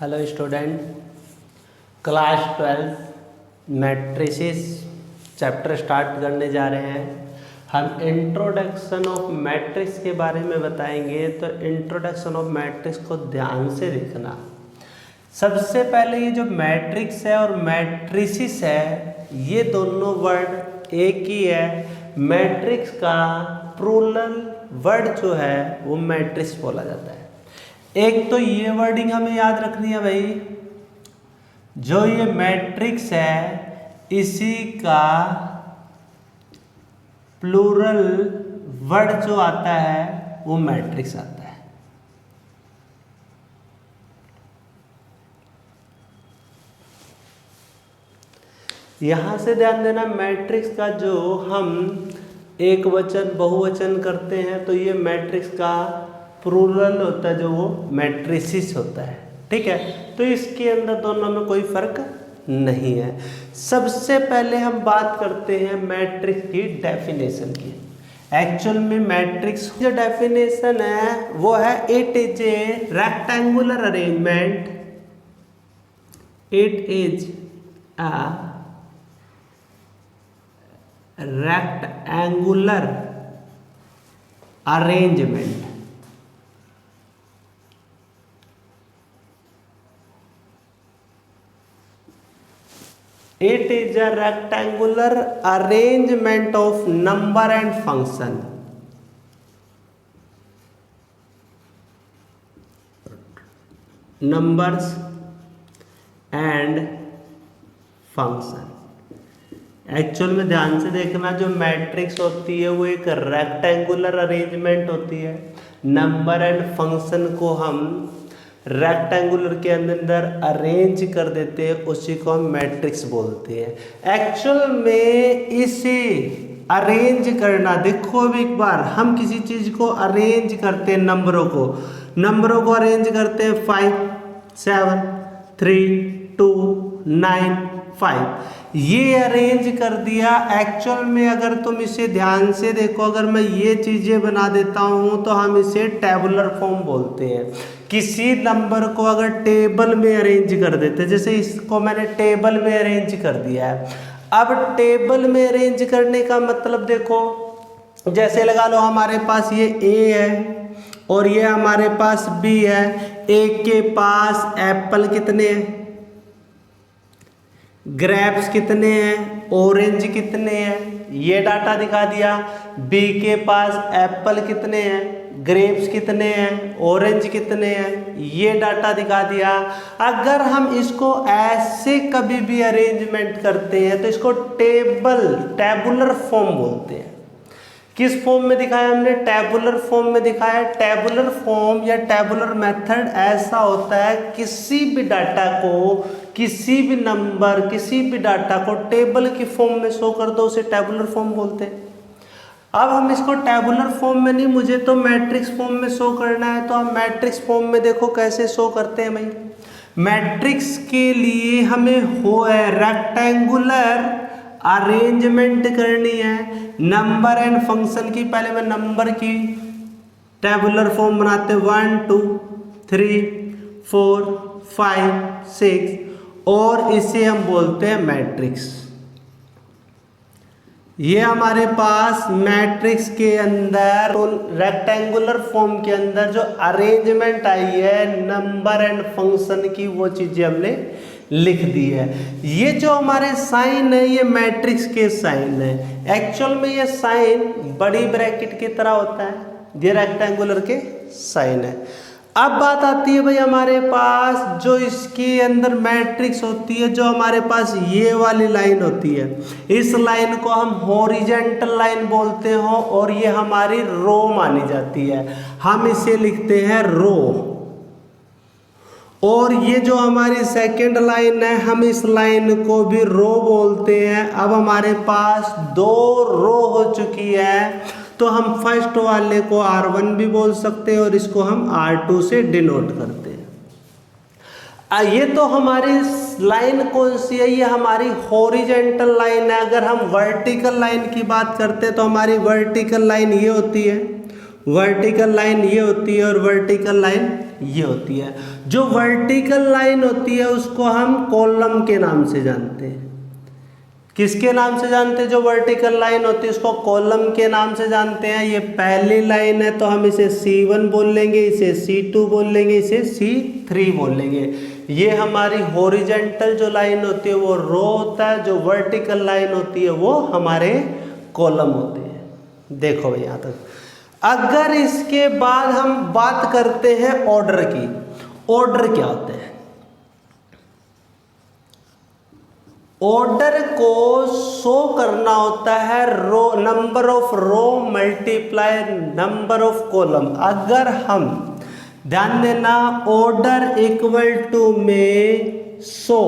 Hello student, class 12 matrices chapter start करने जा रहे हैं। हम इंट्रोडक्शन ऑफ मैट्रिक्स के बारे में बताएंगे, तो इंट्रोडक्शन ऑफ मैट्रिक्स को ध्यान से देखना। सबसे पहले ये जो मैट्रिक्स है और मैट्रिसेस है, ये दोनों वर्ड एक ही है। मैट्रिक्स का प्लूरल वर्ड जो है वो मैट्रिक्स बोला जाता है। एक तो ये वर्डिंग हमें याद रखनी है भाई, जो ये मैट्रिक्स है इसी का प्लूरल वर्ड जो आता है वो मैट्रिक्स आता है। यहां से ध्यान देना, मैट्रिक्स का जो हम एक वचन बहुवचन करते हैं तो ये मैट्रिक्स का प्लूरल होता है, जो वो मैट्रिसेस होता है। ठीक है, तो इसके अंदर दोनों में कोई फर्क नहीं है। सबसे पहले हम बात करते हैं मैट्रिक्स की डेफिनेशन की। एक्चुअल में मैट्रिक्स जो डेफिनेशन है वो है, it is a rectangular arrangement, it is a rectangular arrangement It is a rectangular arrangement of number and function. Numbers and function. Actual में ध्यान से देखना, जो मैट्रिक्स होती है वो एक रेक्टेंगुलर अरेंजमेंट होती है। नंबर एंड फंक्शन को हम रेक्टेंगुलर के अंदर अरेंज कर देते हैं, उसी को हम मैट्रिक्स बोलते हैं। एक्चुअल में इसे अरेंज करना, देखो अब एक बार हम किसी चीज को अरेंज करते हैं, नंबरों को अरेंज करते हैं 5 7 3 2 9 5, ये अरेंज कर दिया। एक्चुअल में अगर तुम इसे ध्यान से देखो, अगर मैं ये चीजें बना देता हूं तो हम इसे टेबुलर फॉर्म बोलते हैं। किसी नंबर को अगर टेबल में अरेंज कर देते, जैसे इसको मैंने टेबल में अरेंज कर दिया है। अब टेबल में अरेंज करने का मतलब देखो, जैसे लगा लो हमारे पास ये ए है और ये हमारे पास बी है। ए के पास एप्पल कितने हैं, ग्रेप्स कितने हैं, ऑरेंज कितने हैं, ये डाटा दिखा दिया। बी के पास एप्पल कितने हैं, ग्रेप्स कितने हैं, ऑरेंज कितने हैं, ये डाटा दिखा दिया। अगर हम इसको ऐसे कभी भी अरेंजमेंट करते हैं तो इसको टेबुलर फॉर्म बोलते हैं। किस फॉर्म में दिखाया हमने? टेबुलर फॉर्म में दिखाया। टेबुलर फॉर्म या टेबुलर मेथड ऐसा होता है, किसी भी डाटा को, किसी भी नंबर, किसी भी डाटा को टेबल की फॉर्म में शो कर दो, उसे टेबुलर फॉर्म बोलते हैं। अब हम इसको टेबुलर फॉर्म में नहीं, मुझे तो मैट्रिक्स फॉर्म में शो करना है, तो हम मैट्रिक्स फॉर्म में देखो कैसे शो करते हैं भाई। मैट्रिक्स के लिए हमें हो है रेक्टेंगुलर अरेंजमेंट करनी है। नंबर एंड फंक्शन की, पहले मैं नंबर की टेबुलर फॉर्म बनाते हैं 1 2 3 4 5 6, और इसे हम बोलते हैं मैट्रिक्स। ये हमारे पास मैट्रिक्स के अंदर रेक्टेंगुलर फॉर्म के अंदर जो अरेंजमेंट आई है नंबर एंड फंक्शन की, वो चीजें हमने लिख दी है। ये जो हमारे साइन है ये मैट्रिक्स के साइन है। एक्चुअल में ये साइन बड़ी ब्रैकेट की तरह होता है, ये रेक्टेंगुलर के साइन है। अब बात आती है भाई हमारे पास जो इसके अंदर मैट्रिक्स होती है, जो हमारे पास ये वाली लाइन होती है, इस लाइन को हम हॉरिजॉन्टल लाइन बोलते हैं और ये हमारी रो मानी जाती है। हम इसे लिखते हैं रो। और ये जो हमारी सेकंड लाइन है, हम इस लाइन को भी रो बोलते हैं। अब हमारे पास 2 रो हो चुकी है, तो हम फर्स्ट वाले को R1 भी बोल सकते हैं और इसको हम R2 से डिनोट करते हैं। ये तो हमारी लाइन कौन सी है? ये हमारी हॉरिजॉन्टल लाइन है। अगर हम वर्टिकल लाइन की बात करते हैं तो हमारी वर्टिकल लाइन ये होती है, वर्टिकल लाइन ये होती है और वर्टिकल लाइन ये होती है। जो वर्टिकल लाइन होती है उसको हम कॉलम के नाम से जानते हैं। किसके नाम से जानते हैं? जो वर्टिकल लाइन होती है उसको कॉलम के नाम से जानते हैं। ये पहली लाइन है तो हम इसे C1 बोल लेंगे, इसे C2 बोल लेंगे, इसे C3 बोल लेंगे। ये हमारी हॉरिजॉन्टल जो लाइन होती है वो रो होता है, जो वर्टिकल लाइन होती है वो हमारे कॉलम होते हैं। देखो भाई यहाँ तक। अगर इसके बाद हम बात करते हैं ऑर्डर की। ऑर्डर क्या होते हैं? ऑर्डर को शो करना होता है row, number of row multiply number of column. अगर हम ध्यान देना, ऑर्डर इक्वल टू में show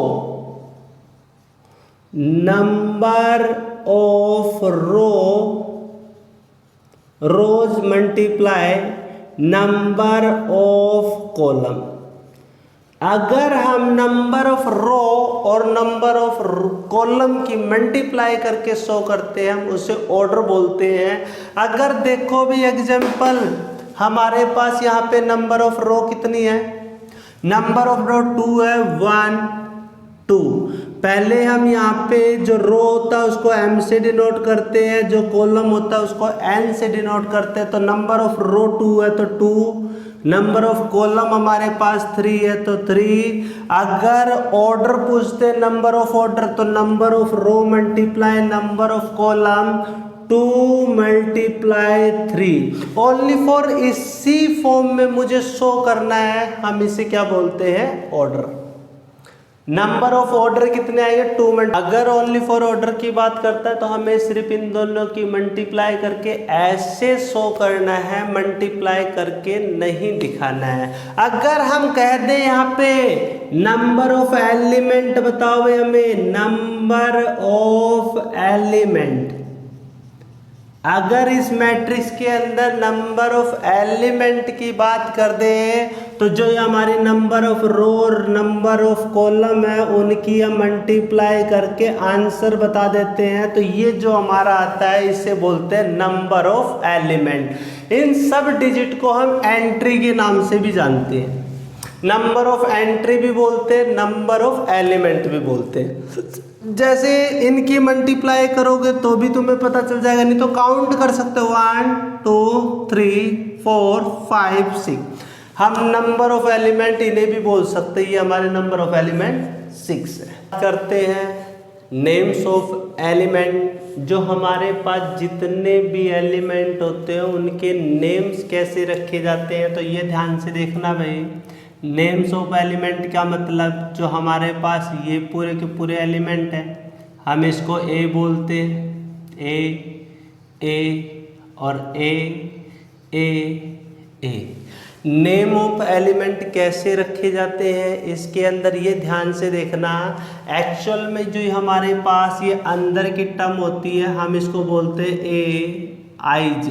number of rows multiply number of column. अगर हम नंबर ऑफ रो और नंबर ऑफ कॉलम की मल्टीप्लाई करके शो करते हैं, हम उसे ऑर्डर बोलते हैं। अगर देखो भी एग्जांपल, हमारे पास यहाँ पे नंबर ऑफ रो कितनी है? नंबर ऑफ रो 2 है, 1 2। पहले हम यहाँ पे जो रो होता है उसको m से डिनोट करते हैं, जो कॉलम होता है उसको n से डिनोट करते हैं। तो नंबर ऑफ रो 2 है तो 2, नंबर ऑफ कॉलम हमारे पास 3 है तो 3। अगर ऑर्डर पूछते नंबर ऑफ ऑर्डर तो number of row multiply number of column 2 multiply 3। Only for इसी फॉर्म में मुझे शो करना है, हम इसे क्या बोलते हैं? ऑर्डर। नंबर ऑफ ऑर्डर कितने आएंगे? 2। अगर ओनली फॉर ऑर्डर की बात करता है तो हमें सिर्फ इन दोनों की मल्टीप्लाई करके ऐसे शो करना है, मल्टीप्लाई करके नहीं दिखाना है। अगर हम कह दें यहाँ पे नंबर ऑफ एलिमेंट बताओ भाई हमें, नंबर ऑफ एलिमेंट। अगर इस मैट्रिक्स के अंदर नंबर ऑफ एलिमेंट की बात कर दें तो जो हमारी नंबर ऑफ रो और नंबर ऑफ कॉलम है उनकी हम मल्टीप्लाई करके आंसर बता देते हैं। तो ये जो हमारा आता है इसे बोलते हैं नंबर ऑफ एलिमेंट। इन सब डिजिट को हम एंट्री के नाम से भी जानते हैं। नंबर ऑफ एंट्री भी बोलते हैं, नंबर ऑफ एलिमेंट भी बोलते हैं। जैसे इनकी मल्टीप्लाई करोगे तो भी तुम्हें पता चल जाएगा, नहीं तो काउंट कर सकते हो 1 2 3 4 5 6। हम नंबर ऑफ एलिमेंट इन्हें भी बोल सकते हैं, ये हमारे नंबर ऑफ एलिमेंट 6 है। करते हैं नेम्स ऑफ एलिमेंट। जो हमारे पास जितने भी एलिमेंट होते हैं उनके नेम्स कैसे रखे जाते हैं, तो ये ध्यान से देखना भाई। नेम्स ऑफ एलिमेंट क्या मतलब? जो हमारे पास ये पूरे के पूरे एलिमेंट हैं, हम इसको ए बोलते हैं, ए और ए। नेम ऑफ एलिमेंट कैसे रखे जाते हैं इसके अंदर ये ध्यान से देखना। एक्चुअल में जो हमारे पास ये अंदर की टर्म होती है हम इसको बोलते हैं AIJ।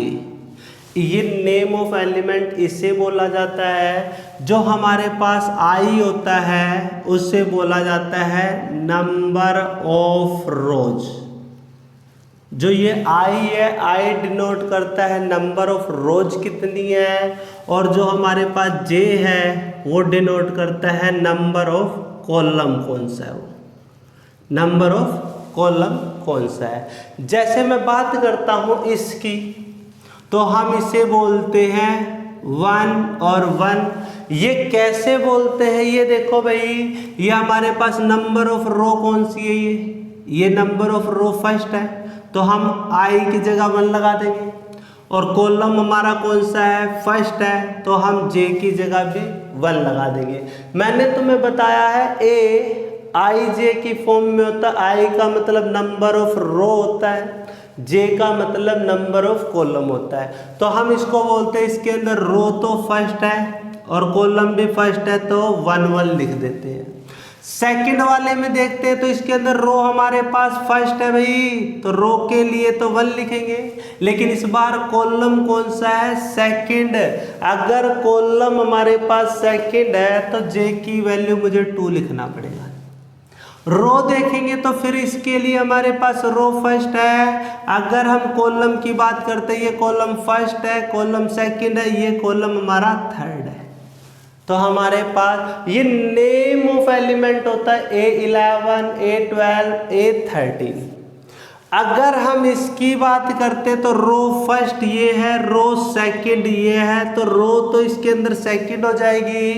ये नेम ऑफ एलिमेंट इसे बोला जाता है। जो हमारे पास आई होता है उससे बोला जाता है नंबर ऑफ रोज। जो ये आई है, आई डिनोट करता है नंबर ऑफ रोज कितनी है, और जो हमारे पास जे है वो डिनोट करता है नंबर ऑफ कॉलम कौन सा है, वो नंबर ऑफ कॉलम कौन सा है। जैसे मैं बात करता हूँ इसकी, तो हम इसे बोलते हैं 1 और 1। ये कैसे बोलते हैं ये देखो भाई, ये हमारे पास नंबर ऑफ रो कौन सी है, ये नंबर ऑफ रो फर्स्ट है तो हम आई की जगह 1 लगा देंगे, और कॉलम हमारा कौन सा है, फर्स्ट है, तो हम जे की जगह भी 1 लगा देंगे। मैंने तुम्हें बताया है ए आई जे की फॉर्म में होता है। आई का मतलब नंबर ऑफ रो होता है, जे का मतलब नंबर ऑफ कॉलम होता है। तो हम इसको बोलते हैं, इसके अंदर रो तो फर्स्ट है और कॉलम भी फर्स्ट है तो 1 1 लिख देते हैं। सेकंड वाले में देखते हैं तो इसके अंदर रो हमारे पास फर्स्ट है भाई, तो रो के लिए तो 1 लिखेंगे, लेकिन इस बार कॉलम कौन सा है, सेकंड। अगर कॉलम हमारे पास सेकंड है तो जे की वैल्यू मुझे 2 लिखना पड़ेगा। रो देखेंगे तो फिर इसके लिए हमारे पास रो फर्स्ट है। अगर हम कॉलम की बात करते हैं, ये कॉलम फर्स्ट है, कॉलम सेकंड है, ये कॉलम हमारा थर्ड है। तो हमारे पास ये नेम ऑफ एलिमेंट होता है A11, A12, A13। अगर हम इसकी बात करते तो रो फर्स्ट ये है, रो सेकंड ये है, तो रो तो इसके अंदर सेकंड हो जाएगी।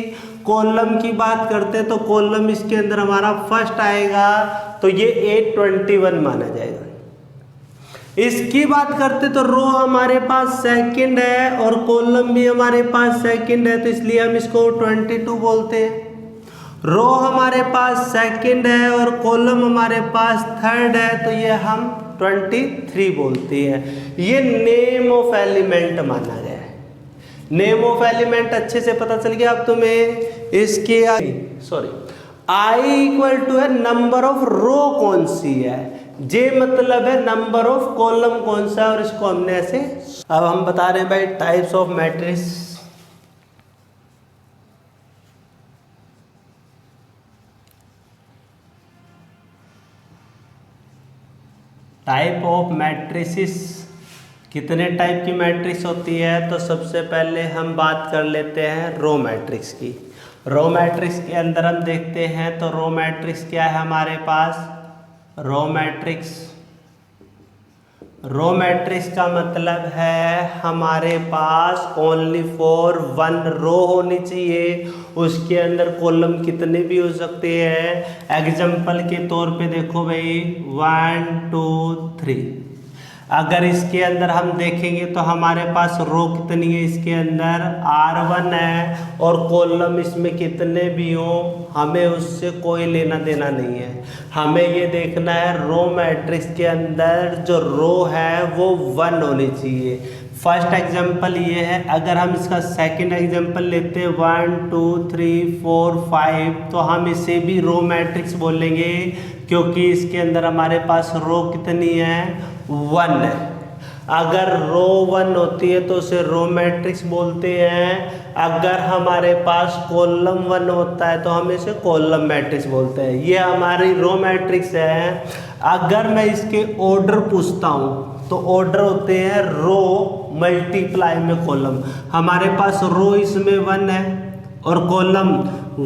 कॉलम की बात करते तो कॉलम इसके अंदर हमारा फर्स्ट आएगा, तो ये A21 माना जाएगा। इसकी बात करते तो रो हमारे पास सेकंड है और कॉलम भी हमारे पास सेकंड है, तो इसलिए हम इसको 22 बोलते हैं। रो हमारे पास सेकंड है और कॉलम हमारे पास थर्ड है, तो ये हम 23 बोलते हैं। ये नेम ऑफ एलिमेंट माना गया है। नेम ऑफ एलिमेंट अच्छे से पता चल गया अब तुम्हें। इसके आई इक्वल टू है नंबर ऑफ रो कौन सी है, जे मतलब है नंबर ऑफ कॉलम कौन सा है, और इसको हमने ऐसे। अब हम बता रहे हैं भाई types of matrix. Type of matrices, कितने टाइप की मैट्रिक्स होती है, तो सबसे पहले हम बात कर लेते हैं रो मैट्रिक्स की। रो मैट्रिक्स के अंदर हम देखते हैं तो रो मैट्रिक्स क्या है हमारे पास। रो मैट्रिक्स का मतलब है हमारे पास ओनली फॉर वन रो होनी चाहिए, उसके अंदर कॉलम कितने भी हो सकते हैं। एग्जाम्पल के तौर पे देखो भाई 1 2 3। अगर इसके अंदर हम देखेंगे तो हमारे पास रो कितनी है, इसके अंदर R1 है और कॉलम इसमें कितने भी हो हमें उससे कोई लेना देना नहीं है। हमें ये देखना है रो मैट्रिक्स के अंदर जो रो है वो 1 होनी चाहिए। फर्स्ट एग्जांपल ये है। अगर हम इसका सेकंड एग्जांपल लेते हैं 1 2 3 4 5, तो हम इसे भी रो मैट्रिक्स बोलेंगे क्योंकि इसके अंदर हमारे पास रो कितनी है, 1 है। अगर रो 1 होती है तो उसे रो मैट्रिक्स बोलते हैं। अगर हमारे पास कॉलम 1 होता है तो हम इसे कॉलम मैट्रिक्स बोलते हैं। ये हमारी रो मैट्रिक्स है। अगर मैं इसके ऑर्डर पूछता हूँ तो ऑर्डर होते हैं रो मल्टीप्लाई में कॉलम। हमारे पास रो इसमें 1 है और कॉलम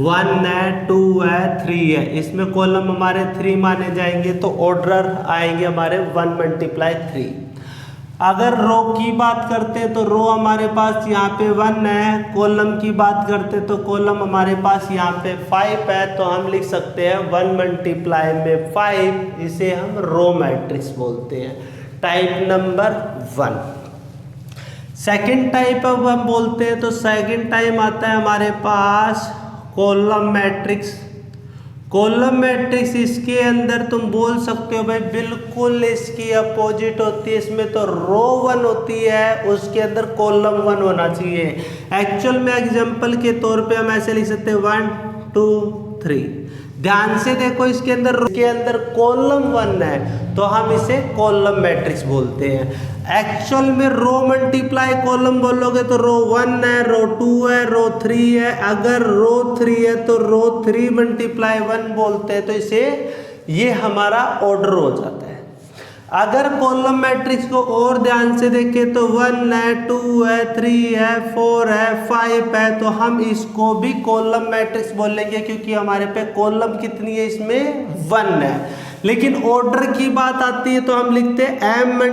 1 है 2 है 3 है, इसमें कॉलम हमारे 3 माने जाएंगे, तो ऑर्डर आएंगे हमारे 1 × 3। अगर रो की बात करते हैं तो रो हमारे पास यहाँ पे 1 है, कॉलम की बात करते तो कॉलम हमारे पास यहाँ पे 5 है, तो हम लिख सकते हैं 1 × 5, इसे हम रो मैट्रिक्स बोलते हैं। Type number 1। सेकेंड टाइप अब हम बोलते हैं तो सेकेंड टाइप आता है हमारे पास कॉलम मैट्रिक्स। कॉलम मैट्रिक्स इसके अंदर तुम बोल सकते हो भाई बिल्कुल इसकी अपोजिट होती है। इसमें तो रो 1 होती है, उसके अंदर कॉलम 1 होना चाहिए। एक्चुअल में एग्जांपल के तौर पे हम ऐसे लिख सकते हैं 1 2 3। ध्यान से देखो इसके अंदर कॉलम 1 है तो हम इसे कॉलम मैट्रिक्स बोलते हैं। एक्चुअल में रो मल्टीप्लाई कॉलम बोलोगे तो रो 1 है, रो 2 है, रो 3 है। अगर रो 3 है तो रो 3 × 1 बोलते हैं, तो इसे ये हमारा ऑर्डर हो जाता है। अगर कॉलम मैट्रिक्स को और ध्यान से देखें तो 1 है 2 है 3 है 4 है 5 है, तो हम इसको भी कॉलम मैट्रिक्स बोलेंगे क्योंकि हमारे पे कॉलम कितनी है, इसमें 1 है। लेकिन ऑर्डर की बात आती है तो हम लिखते हैं m ×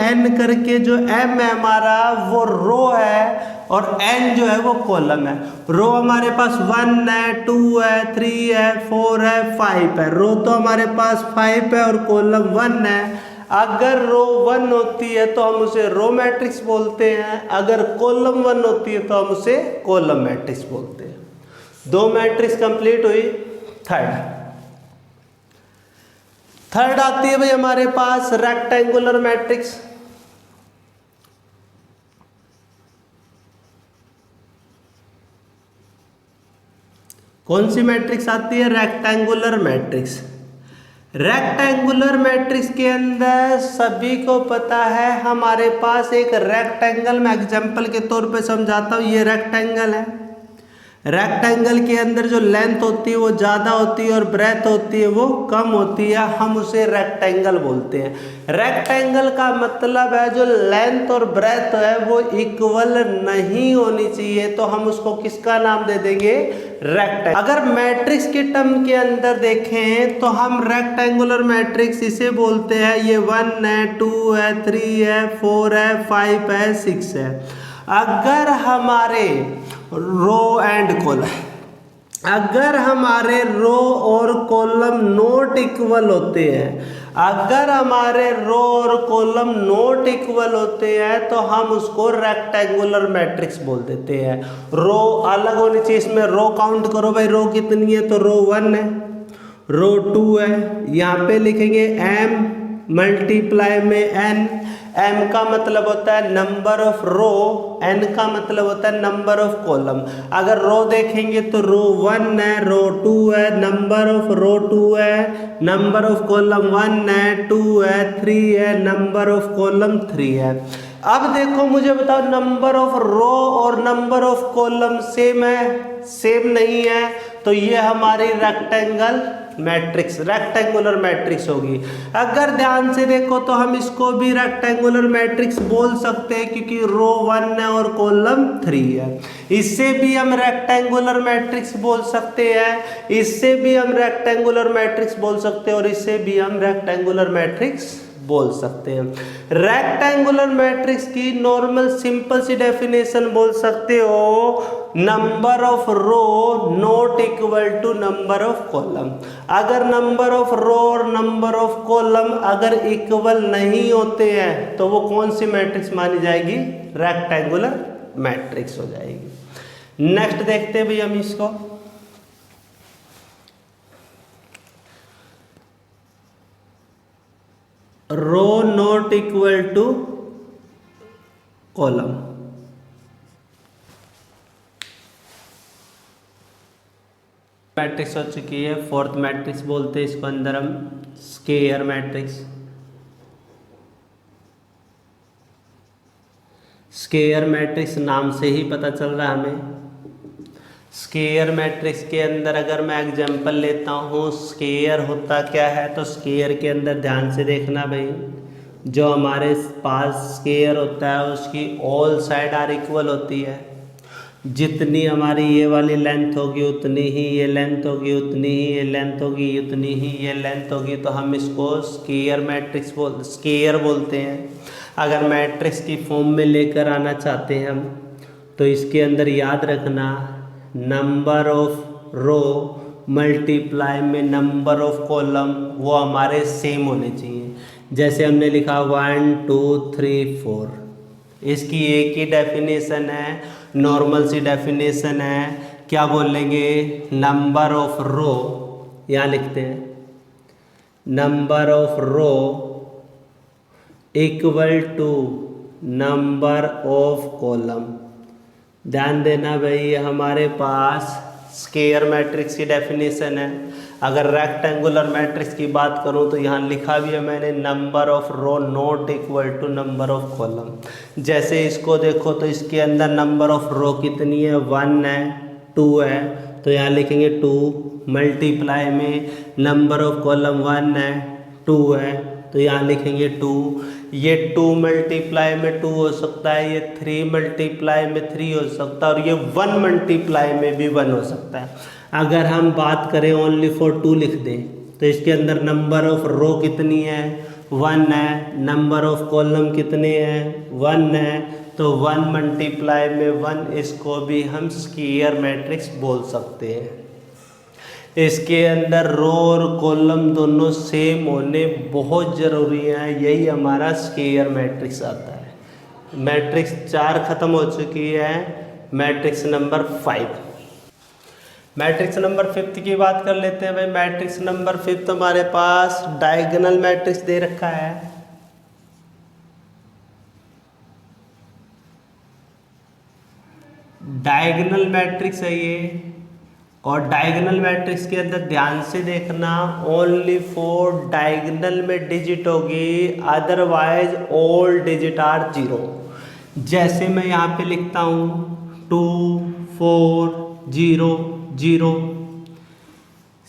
n करके। जो m है हमारा वो रो है और n जो है वो कॉलम है। रो हमारे पास 1 है 2 है 3 है 4 है 5 है। रो तो हमारे पास 5 है और कॉलम 1 है। अगर रो 1 होती है तो हम उसे रो मैट्रिक्स बोलते हैं, अगर कॉलम 1 होती है तो हम उसे कॉलम मैट्रिक्स बोलते हैं। 2 मैट्रिक्स कंप्लीट हुई। थर्ड आती है भाई हमारे पास रेक्टेंगुलर मैट्रिक्स। कौन सी मैट्रिक्स आती है, रेक्टेंगुलर मैट्रिक्स। रेक्टेंगुलर मैट्रिक्स के अंदर सभी को पता है हमारे पास एक रेक्टेंगल, मैं एग्जांपल के तौर पे समझाता हूँ। ये रेक्टेंगल है। रेक्टेंगल के अंदर जो लेंथ होती है वो ज़्यादा होती है और ब्रेथ होती है वो कम होती है, हम उसे रेक्टेंगल बोलते हैं। रेक्टेंगल का मतलब है जो लेंथ और ब्रेथ है वो इक्वल नहीं होनी चाहिए, तो हम उसको किसका नाम दे देंगे, रेक्टेंगल। अगर मैट्रिक्स के टर्म के अंदर देखें तो हम रेक्टेंगुलर मैट्रिक्स इसे बोलते हैं, ये 1 है, 2 है, 3 है, 4 है, 5 है, 6 है। अगर हमारे रो एंड कॉलम, अगर हमारे रो और कॉलम नॉट इक्वल होते हैं, अगर हमारे रो और कॉलम नॉट इक्वल होते हैं तो हम उसको रेक्टेंगुलर मैट्रिक्स बोल देते हैं। रो अलग होनी चाहिए, इसमें रो काउंट करो भाई, रो कितनी है, तो रो 1 है, रो 2 है, यहाँ पे लिखेंगे m मल्टीप्लाई में n। m का मतलब होता है नंबर ऑफ रो, n का मतलब होता है नंबर ऑफ कॉलम। अगर रो देखेंगे तो रो 1 है, रो 2 है, नंबर ऑफ रो 2 है, नंबर ऑफ कॉलम 1 है, 2 है, 3 है, नंबर ऑफ कॉलम 3 है। अब देखो मुझे बताओ, नंबर ऑफ रो और नंबर ऑफ कॉलम सेम है, सेम नहीं है, तो ये हमारी रेक्टेंगल मैट्रिक्स, रेक्टेंगुलर मैट्रिक्स होगी। अगर ध्यान से देखो तो हम इसको भी रेक्टेंगुलर मैट्रिक्स बोल सकते हैं क्योंकि रो 1 है और कॉलम 3 है। इससे भी हम रेक्टेंगुलर मैट्रिक्स बोल सकते हैं, इससे भी हम रेक्टेंगुलर मैट्रिक्स बोल सकते हैं और इससे भी हम रेक्टेंगुलर मैट्रिक्स बोल सकते हैं। रेक्टेंगुलर मैट्रिक्स की नॉर्मल सिंपल सी डेफिनेशन बोल सकते हो, number of row not equal to number of column. अगर नंबर ऑफ रो और नंबर ऑफ कॉलम अगर इक्वल नहीं होते हैं तो वो कौन सी मैट्रिक्स मानी जाएगी, रेक्टेंगुलर मैट्रिक्स हो जाएगी। नेक्स्ट देखते हैं भाई हम इसको, row not equal to column. Matrix हो चुकी है, फोर्थ मैट्रिक्स बोलते हैं इसको, अंदर हम स्केयर मैट्रिक्स। स्केयर मैट्रिक्स नाम से ही पता चल रहा है हमें। स्केयर मैट्रिक्स के अंदर अगर मैं एग्जांपल लेता हूँ, स्केयर होता क्या है, तो स्केयर के अंदर ध्यान से देखना भाई, जो हमारे पास स्केयर होता है उसकी ऑल साइड आर इक्वल होती है। जितनी हमारी ये वाली लेंथ होगी उतनी ही ये लेंथ होगी, उतनी ही ये लेंथ होगी, उतनी ही ये लेंथ होगी, तो हम इसको स्केयर मैट्रिक्स स्केयर बोलते हैं। अगर मैट्रिक्स की फॉर्म में लेकर आना चाहते हैं हम, तो इसके अंदर याद रखना नंबर ऑफ रो मल्टीप्लाई में नंबर ऑफ कॉलम वो हमारे सेम होने चाहिए। जैसे हमने लिखा 1 2 3 4, इसकी एक ही डेफिनेशन है, नॉर्मल सी डेफिनेशन है, क्या बोलेंगे, नंबर ऑफ रो, यहाँ लिखते हैं number of row equal to number of column. ध्यान देना भाई, ये हमारे पास स्केयर मैट्रिक्स की डेफिनेशन है। अगर रेक्टेंगुलर मैट्रिक्स की बात करूं तो यहाँ लिखा भी है मैंने, number of row not equal to number of column. जैसे इसको देखो तो इसके अंदर नंबर ऑफ रो कितनी है, 1 है, 2 है, तो यहाँ लिखेंगे 2 मल्टीप्लाई में नंबर ऑफ कॉलम 1 है, 2 है, तो यहाँ लिखेंगे 2। ये 2 मल्टीप्लाई में 2 हो सकता है, ये 3 मल्टीप्लाई में 3 हो सकता है, और ये 1 मल्टीप्लाई में भी 1 हो सकता है। अगर हम बात करें ओनली फॉर 2 लिख दें तो इसके अंदर नंबर ऑफ रो कितनी है, 1 है, नंबर ऑफ कॉलम कितने हैं, 1 है, तो 1 मल्टीप्लाई में 1, इसको भी हम स्केयर मैट्रिक्स बोल सकते हैं। इसके अंदर रो और कॉलम दोनों सेम होने बहुत ज़रूरी है, यही हमारा स्केयर मैट्रिक्स आता है। मैट्रिक्स 4 ख़त्म हो चुकी है, मैट्रिक्स नंबर 5। मैट्रिक्स नंबर 5 की बात कर लेते हैं भाई। मैट्रिक्स नंबर 5 हमारे पास डायगोनल मैट्रिक्स दे रखा है। डायगोनल मैट्रिक्स है ये, और डायगोनल मैट्रिक्स के अंदर ध्यान से देखना, ओनली फॉर डायगोनल में डिजिट होगी, अदरवाइज ऑल डिजिट आर 0। जैसे मैं यहाँ पे लिखता हूँ 2 4 0 0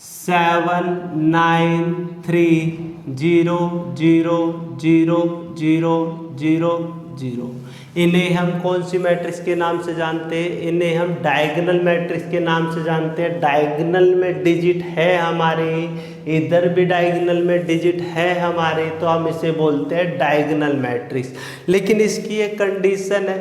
7 9 3 0 0 0 0 0 0। इन्हें हम कौन सी मैट्रिक्स के नाम से जानते हैं? इन्हें हम डायगोनल मैट्रिक्स के नाम से जानते हैं। डायगोनल में डिजिट है हमारे, इधर भी डायगोनल में डिजिट है हमारे, तो हम इसे बोलते हैं डायगोनल मैट्रिक्स। लेकिन इसकी एक कंडीशन है,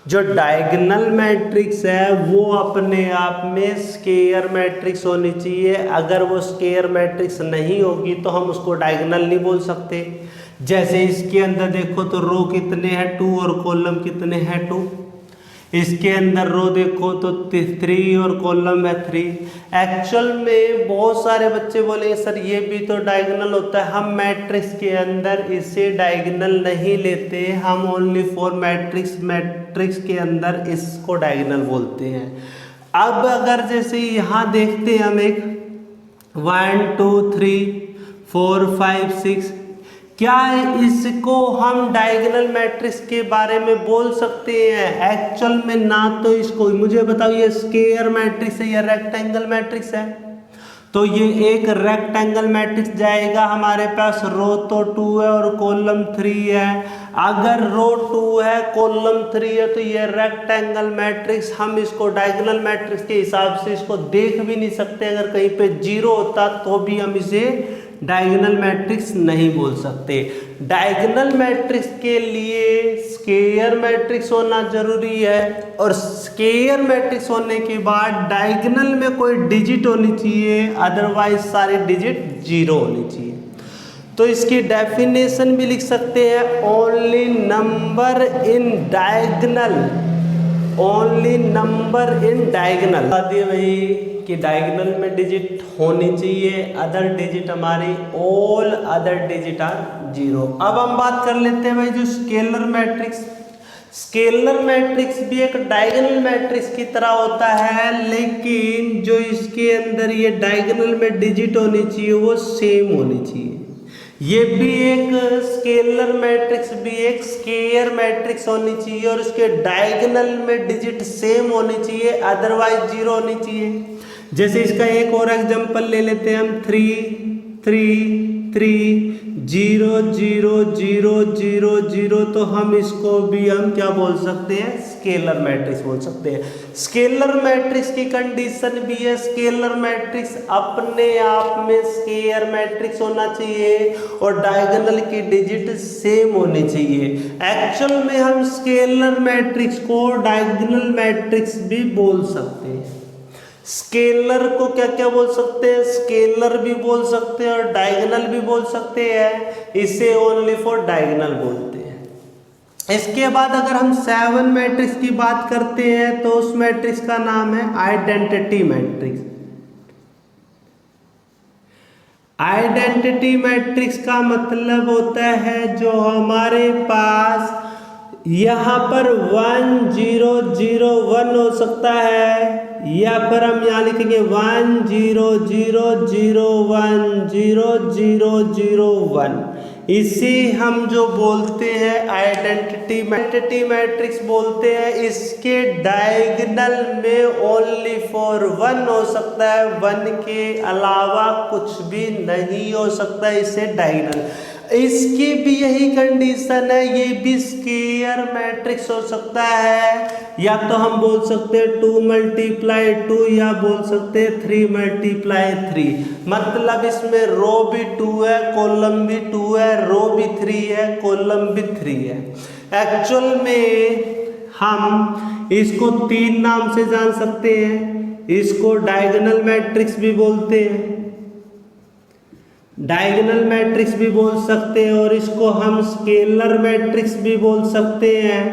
जो डायगोनल मैट्रिक्स है वो अपने आप में स्केयर मैट्रिक्स होनी चाहिए। अगर वो स्केयर मैट्रिक्स नहीं होगी तो हम उसको डायगोनल नहीं बोल सकते। जैसे इसके अंदर देखो तो रो कितने हैं 2 और कॉलम कितने हैं 2। इसके अंदर रो देखो तो 3 और कॉलम है 3। एक्चुअल में बहुत सारे बच्चे बोलेंगे सर ये भी तो डायगोनल होता है। हम मैट्रिक्स के अंदर इसे डायगोनल नहीं लेते, हम ओनली फॉर मैट्रिक्स के अंदर इसको डायगोनल बोलते हैं। अब अगर जैसे यहाँ देखते हैं हम एक 1 2 3 4 5 6, क्या इसको हम डायगोनल मैट्रिक्स के बारे में बोल सकते हैं? एक्चुअल में ना। तो इसको मुझे बताओ ये स्क्वायर मैट्रिक्स है या रेक्टेंगल मैट्रिक्स है? तो ये एक रेक्टेंगल मैट्रिक्स जाएगा हमारे पास। रो तो 2 है और कॉलम 3 है। अगर रो 2 है कॉलम 3 है तो ये रेक्टेंगल मैट्रिक्स, हम इसको डायगोनल मैट्रिक्स के हिसाब से इसको देख भी नहीं सकते। अगर कहीं पे 0 होता तो भी हम इसे डायगोनल मैट्रिक्स नहीं बोल सकते। डायगोनल मैट्रिक्स के लिए स्क्वायर मैट्रिक्स होना जरूरी है, और स्क्वायर मैट्रिक्स होने के बाद डायगोनल में कोई डिजिट होनी चाहिए, अदरवाइज सारे डिजिट 0 होनी चाहिए। तो इसकी डेफिनेशन भी लिख सकते हैं, only number in diagonal, only number in diagonal. बताइए भाई कि डायगोनल में डिजिट होनी चाहिए, अदर डिजिट हमारी ऑल अदर डिजिट आर 0। अब हम बात कर लेते हैं भाई जो स्केलर मैट्रिक्स। स्केलर मैट्रिक्स भी एक डायगोनल मैट्रिक्स की तरह होता है, लेकिन जो इसके अंदर ये डायगोनल में डिजिट होनी चाहिए वो सेम होनी चाहिए। ये भी एक स्केलर मैट्रिक्स भी एक स्क्वायर मैट्रिक्स होनी चाहिए, और इसके डायगोनल में डिजिट सेम होनी चाहिए, अदरवाइज 0 होनी चाहिए। जैसे इसका एक और एग्जांपल ले लेते हैं हम 3 3 3 0 0 0 0 0, तो हम इसको भी हम क्या बोल सकते हैं? स्केलर मैट्रिक्स बोल सकते हैं। स्केलर मैट्रिक्स की कंडीशन भी है, स्केलर मैट्रिक्स अपने आप में स्क्वायर मैट्रिक्स होना चाहिए और डायगोनल की डिजिट सेम होनी चाहिए। एक्चुअल में हम स्केलर मैट्रिक्स को डायगोनल मैट्रिक्स भी बोल सकते हैं। स्केलर को क्या क्या बोल सकते हैं? स्केलर भी बोल सकते हैं और डायगोनल भी बोल सकते हैं। इसे ओनली फॉर डायगोनल बोलते हैं। इसके बाद अगर हम 7 मैट्रिक्स की बात करते हैं तो उस मैट्रिक्स का नाम है आइडेंटिटी मैट्रिक्स। आइडेंटिटी मैट्रिक्स का मतलब होता है जो हमारे पास यहाँ पर 1 0 0 1 हो सकता है, या फिर हम यहाँ लिखेंगे 1 0 0 0 1 0 0 0 1। इसे हम जो बोलते हैं आइडेंटिटी मैट्रिक्स बोलते हैं। इसके डायगोनल में ओनली फॉर 1 हो सकता है, 1 के अलावा कुछ भी नहीं हो सकता इसे डायगोनल। इसकी भी यही कंडीशन है, ये भी स्क्वायर मैट्रिक्स हो सकता है, या तो हम बोल सकते हैं 2 × 2 या बोल सकते हैं 3 × 3। मतलब इसमें रो भी 2 है, कॉलम भी 2 है, रो भी 3 है, कॉलम भी 3 है। एक्चुअल में हम इसको 3 नाम से जान सकते हैं। इसको डायगोनल मैट्रिक्स भी बोलते हैं, डायगोनल मैट्रिक्स भी बोल सकते हैं, और इसको हम स्केलर मैट्रिक्स भी बोल सकते हैं,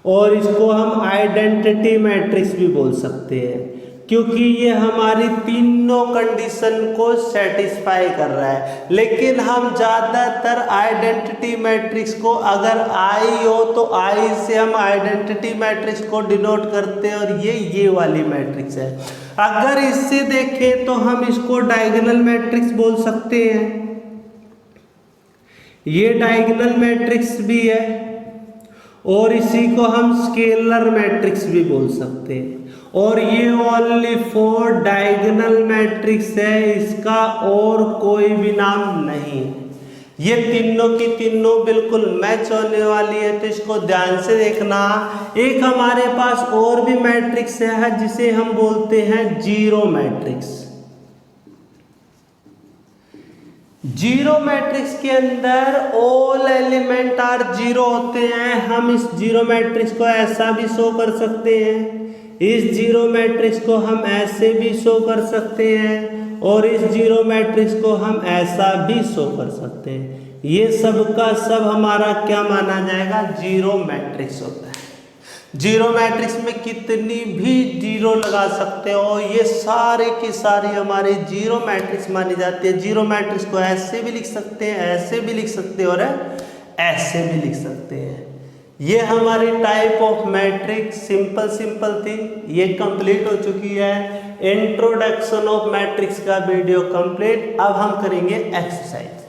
और इसको हम आइडेंटिटी मैट्रिक्स भी बोल सकते हैं, क्योंकि ये हमारी तीनों कंडीशन को सेटिस्फाई कर रहा है। लेकिन हम ज़्यादातर आइडेंटिटी मैट्रिक्स को, अगर आई हो तो आई से हम आइडेंटिटी मैट्रिक्स को डिनोट करते हैं, और ये वाली मैट्रिक्स है। अगर इससे देखें तो हम इसको डायगोनल मैट्रिक्स बोल सकते हैं। ये डायगोनल मैट्रिक्स भी है, और इसी को हम स्केलर मैट्रिक्स भी बोल सकते हैं। और ये ओनली फॉर डायगोनल मैट्रिक्स है, इसका और कोई भी नाम नहीं। ये तीनों की तीनों बिल्कुल मैच होने वाली है, तो इसको ध्यान से देखना। एक हमारे पास और भी मैट्रिक्स है जिसे हम बोलते हैं जीरो मैट्रिक्स। जीरो मैट्रिक्स के अंदर ऑल एलिमेंट आर जीरो होते हैं। हम इस जीरो मैट्रिक्स को ऐसा भी शो कर सकते हैं, इस जीरो मैट्रिक्स को हम ऐसे भी शो कर सकते हैं, और इस जीरो मैट्रिक्स को हम ऐसा भी शो कर सकते हैं। ये सब का सब हमारा क्या माना जाएगा? जीरो मैट्रिक्स होता है। जीरो मैट्रिक्स में कितनी भी जीरो लगा सकते हो, ये सारे की सारी हमारे जीरो मैट्रिक्स मानी जाती है। जीरो मैट्रिक्स को ऐसे भी लिख सकते हैं, ऐसे भी लिख सकते हैं और ऐसे भी लिख सकते हैं। ये हमारी टाइप ऑफ मैट्रिक्स सिंपल थी, ये कंप्लीट हो चुकी है। इंट्रोडक्शन ऑफ मैट्रिक्स का वीडियो कंप्लीट। अब हम करेंगे एक्सरसाइज।